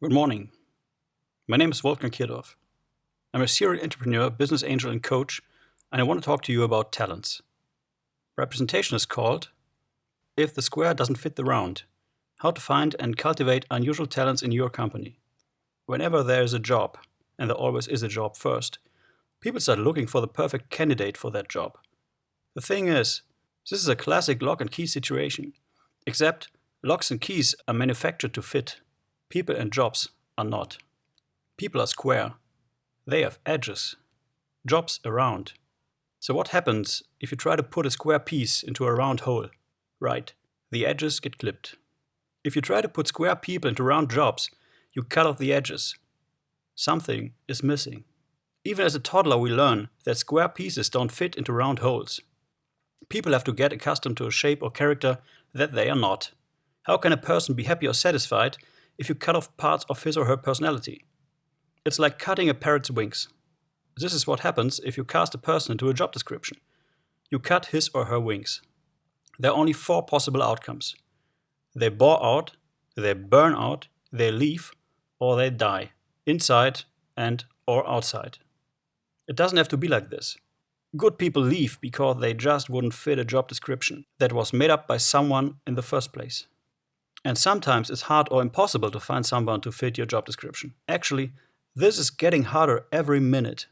Good morning. My name is Wolfgang Kirdorf. I'm a serial entrepreneur, business angel, and coach, and I want to talk to you about talents. Representation is called If the Square Doesn't Fit the Round, how to find and cultivate unusual talents in your company. Whenever there is a job, and there always is a job first, people start looking for the perfect candidate for that job. The thing is, this is a classic lock and key situation, except locks and keys are manufactured to fit. People and jobs are not. People are square. They have edges. Jobs are round. So what happens if you try to put a square piece into a round hole? Right, the edges get clipped. If you try to put square people into round jobs, you cut off the edges. Something is missing. Even as a toddler, we learn that square pieces don't fit into round holes. People have to get accustomed to a shape or character that they are not. How can a person be happy or satisfied if you cut off parts of his or her personality? It's like cutting a parrot's wings. This is what happens if you cast a person into a job description. You cut his or her wings. There are only 4 possible outcomes. They bore out, they burn out, they leave, or they die, inside and or outside. It doesn't have to be like this. Good people leave because they just wouldn't fit a job description that was made up by someone in the first place. And sometimes it's hard or impossible to find someone to fit your job description. Actually, this is getting harder every minute.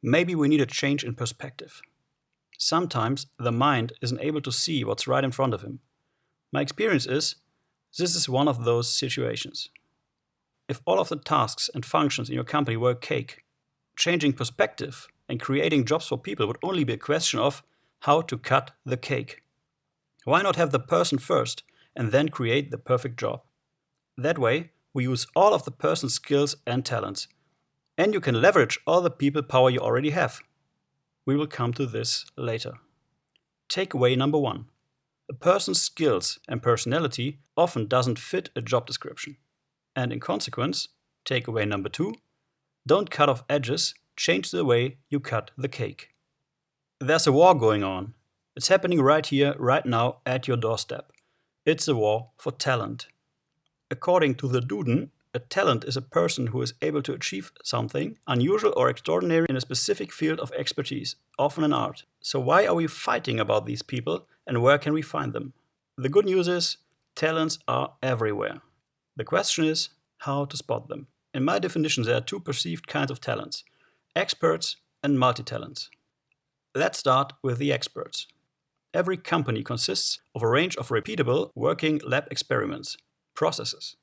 Maybe we need a change in perspective. Sometimes the mind isn't able to see what's right in front of him. My experience is, this is one of those situations. If all of the tasks and functions in your company were a cake, changing perspective and creating jobs for people would only be a question of how to cut the cake. Why not have the person first and then create the perfect job? That way, we use all of the person's skills and talents, and you can leverage all the people power you already have. We will come to this later. Takeaway number 1. A person's skills and personality often doesn't fit a job description. And in consequence, takeaway number 2, don't cut off edges, change the way you cut the cake. There's a war going on. It's happening right here, right now, at your doorstep. It's a war for talent. According to the Duden, a talent is a person who is able to achieve something unusual or extraordinary in a specific field of expertise, often in art. So why are we fighting about these people and where can we find them? The good news is, talents are everywhere. The question is, how to spot them. In my definition, there are 2 perceived kinds of talents: experts and multi-talents. Let's start with the experts. Every company consists of a range of repeatable working lab experiments, processes.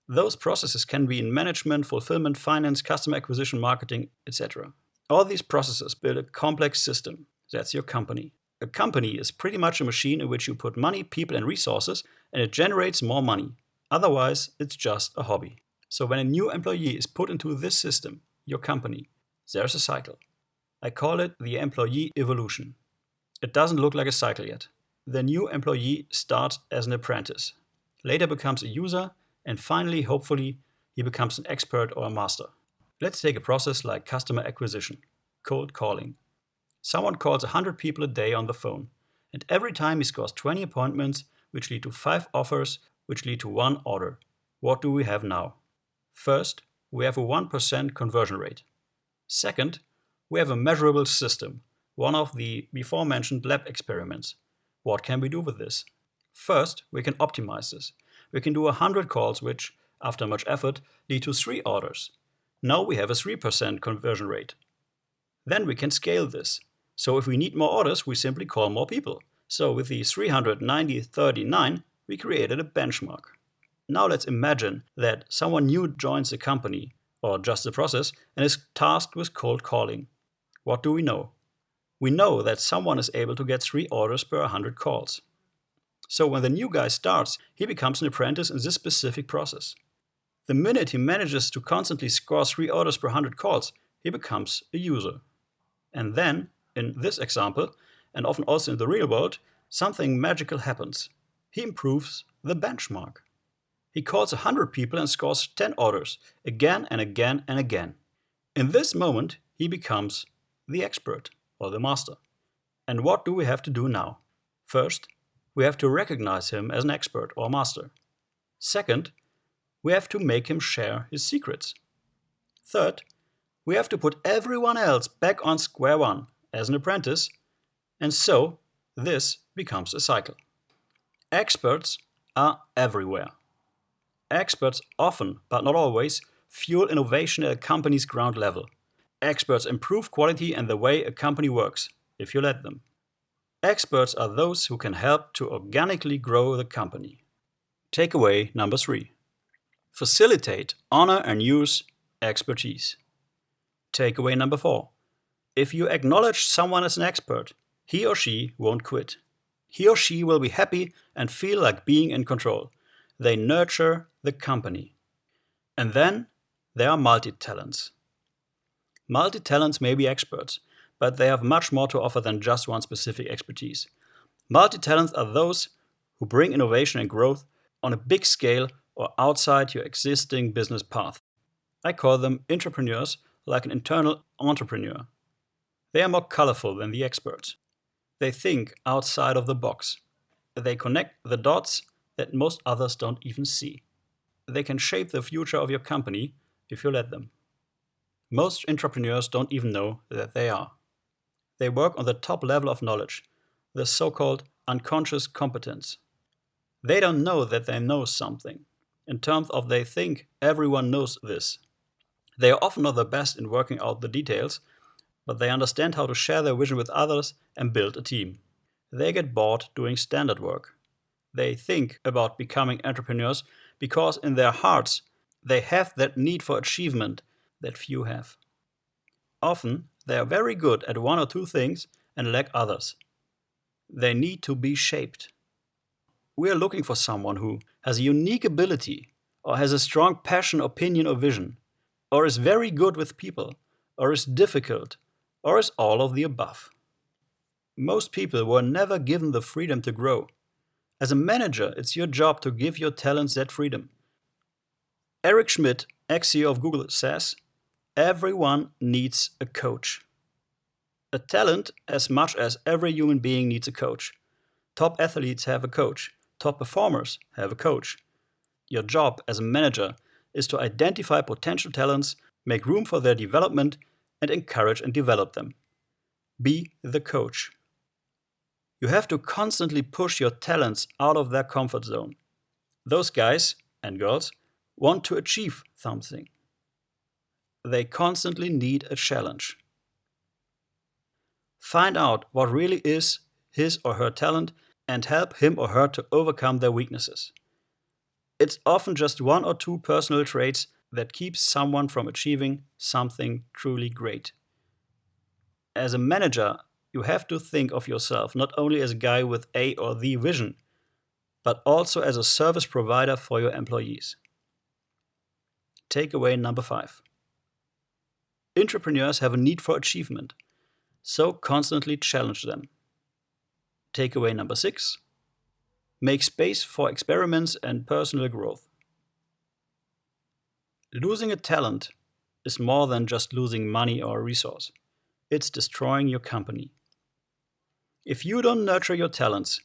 Those processes can be in management, fulfillment, finance, customer acquisition, marketing, etc. All these processes build a complex system. That's your company. A company is pretty much a machine in which you put money, people, and resources, and it generates more money. Otherwise, it's just a hobby. So when a new employee is put into this system, your company, there's a cycle. I call it the employee evolution. It doesn't look like a cycle yet. The new employee starts as an apprentice, later becomes a user, and finally, hopefully, he becomes an expert or a master. Let's take a process like customer acquisition, cold calling. Someone calls 100 people a day on the phone, and every time he scores 20 appointments, which lead to 5 offers, which lead to 1 order. What do we have now? First, we have a 1% conversion rate. Second, we have a measurable system, one of the before-mentioned lab experiments. What can we do with this? First, we can optimize this. We can do 100 calls which, after much effort, lead to 3 orders. Now we have a 3% conversion rate. Then we can scale this. So if we need more orders, we simply call more people. So with the 390-39, we created a benchmark. Now let's imagine that someone new joins the company, or just the process, and is tasked with cold calling. What do we know? We know that someone is able to get 3 orders per 100 calls. So when the new guy starts, he becomes an apprentice in this specific process. The minute he manages to constantly score 3 orders per 100 calls, he becomes a user. And then, in this example, and often also in the real world, something magical happens. He improves the benchmark. He calls 100 people and scores 10 orders, again and again and again. In this moment, he becomes the expert or the master. And what do we have to do now? First, we have to recognize him as an expert or master. Second, we have to make him share his secrets. Third, we have to put everyone else back on square one as an apprentice, and so this becomes a cycle. Experts are everywhere. Experts often, but not always, fuel innovation at a company's ground level. Experts improve quality and the way a company works, if you let them. Experts are those who can help to organically grow the company. Takeaway number 3. Facilitate, honor and use expertise. Takeaway number 4. If you acknowledge someone as an expert, he or she won't quit. He or she will be happy and feel like being in control. They nurture the company. And then there are multi-talents. Multi-talents may be experts, but they have much more to offer than just one specific expertise. Multi-talents are those who bring innovation and growth on a big scale or outside your existing business path. I call them intrapreneurs, like an internal entrepreneur. They are more colorful than the experts. They think outside of the box. They connect the dots that most others don't even see. They can shape the future of your company if you let them. Most entrepreneurs don't even know that they are. They work on the top level of knowledge, the so-called unconscious competence. They don't know that they know something, in terms of they think everyone knows this. They are often not the best in working out the details, but they understand how to share their vision with others and build a team. They get bored doing standard work. They think about becoming entrepreneurs because in their hearts they have that need for achievement that few have. Often they are very good at one or two things and lack others. They need to be shaped. We are looking for someone who has a unique ability, or has a strong passion, opinion, or vision, or is very good with people, or is difficult, or is all of the above. Most people were never given the freedom to grow. As a manager, it's your job to give your talents that freedom. Eric Schmidt, ex-CEO of Google, says, everyone needs a coach. A talent as much as every human being needs a coach. Top athletes have a coach. Top performers have a coach. Your job as a manager is to identify potential talents, make room for their development, and encourage and develop them. Be the coach. You have to constantly push your talents out of their comfort zone. Those guys and girls want to achieve something. They constantly need a challenge. Find out what really is his or her talent and help him or her to overcome their weaknesses. It's often just one or two personal traits that keeps someone from achieving something truly great. As a manager, you have to think of yourself not only as a guy with a or the vision, but also as a service provider for your employees. Takeaway number 5. Entrepreneurs have a need for achievement, so constantly challenge them. Takeaway number 6. Make space for experiments and personal growth. Losing a talent is more than just losing money or a resource. It's destroying your company. If you don't nurture your talents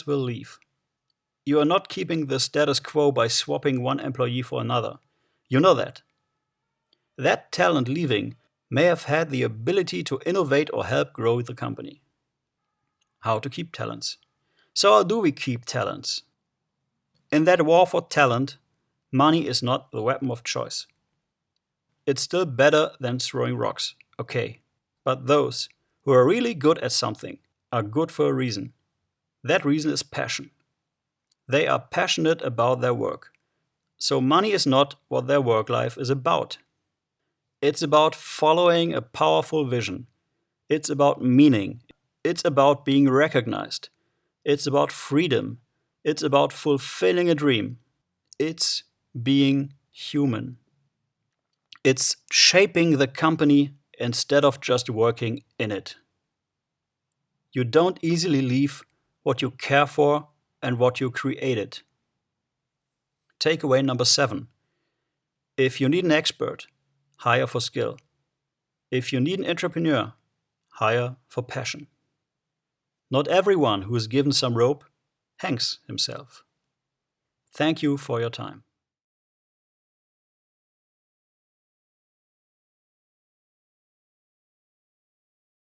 will leave. You are not keeping the status quo by swapping one employee for another. You know that. That talent leaving may have had the ability to innovate or help grow the company. How to keep talents. So how do we keep talents? In that war for talent, money is not the weapon of choice. It's still better than throwing rocks, okay. But those who are really good at something are good for a reason. That reason is passion. They are passionate about their work. So money is not what their work life is about. It's about following a powerful vision. It's about meaning. It's about being recognized. It's about freedom. It's about fulfilling a dream. It's being human. It's shaping the company instead of just working in it. You don't easily leave what you care for and what you created. Takeaway number 7. If you need an expert, hire for skill. If you need an entrepreneur, hire for passion. Not everyone who is given some rope hangs himself. Thank you for your time.